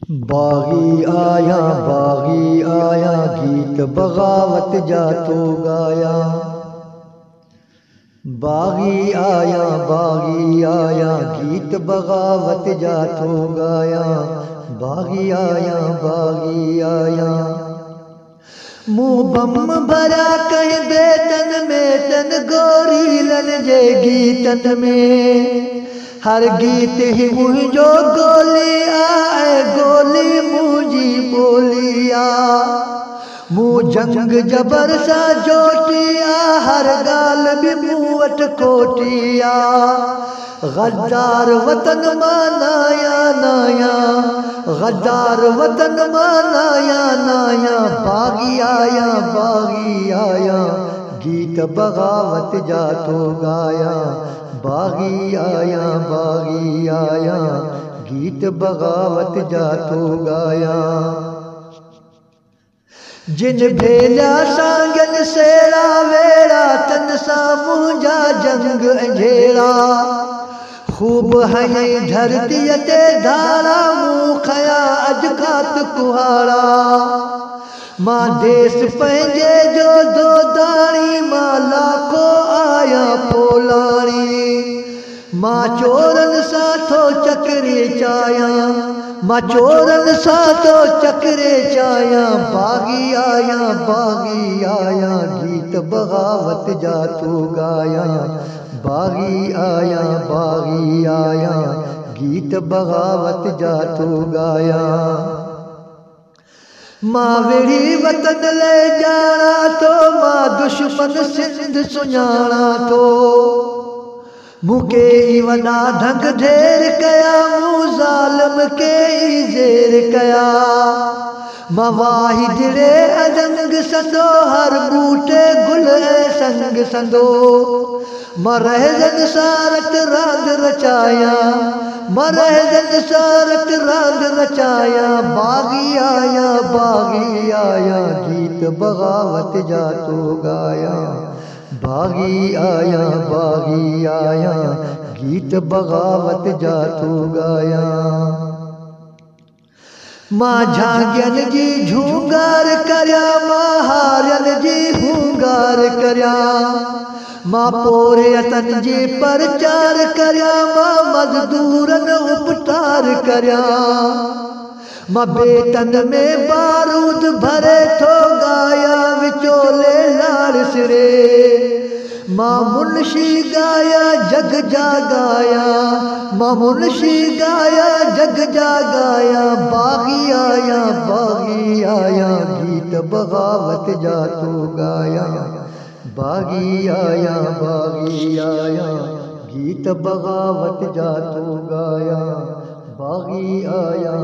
बागी आया गीत बगावत जा तो गाया। बागी आया गीत बगावत जा तो गाया। बागी आया मुँह बम भरा कहीं बेतन में तन गोरी लन जे गीतन में। हर गीत ही मुझो गोली आए गोली मुझी बोलिया। मुँह जंग जबर सा जोटिया हर गाल भी मुँहट कोटिया। गद्दार वतन मानाया नाया गद्दार वतन मानाया नाया। बागी आया गीत बगावत जा तो गाया। बागी आया गीत बगावत जा तो गाया। जिन भेला सांगन सेड़ा वेड़ा तन सा मुंजा जंग अंझेड़ा। खूब हई धरती ते धारा मुँह खया अज खात कुहाड़ा। मां देश पंहिंजे जो दो दाणी मां लाखो आया पोलाणी। मां चोरन सा थो चकरे चाया मां चोरन सा थो चकरे चाया। बागी आया गीत बगावत जा तो गाया। बागी आया गीत बगावत जा तो गाया। मां वेड़ी वतन ले जाना तो मां दुश्मन सिंध सुञाणा तो। मुके ई वॾा ढंग ढेर कया मूं ज़ालिम के ई ज़ेर कया। मां वाही दिड़े अदंग संदो हर बूटे गुल संग संदो। मां रहजन सारत रांद रचाया मां रहजन सारत रांद रचाया। बागी आया गीत बगावत जा तो गाया। बागी आया गीत बगावत जा तो गाया। मां झांगियन जी झूंगार करया मां हारियन जी हूंगार करया। मां पोरियतन जी प्रचार करया मां मजदूरन उपकार करया। मां बेतन में बारूद भरे थो गाया विचोले लाड़ सिरे। मां मुनशी गाया जग जागाया मां मुनशी गाया जग जागाया। बागी आया गीत बगावत जा तो गाया। बागी आया गीत बगावत जा तो गाया। बागी आया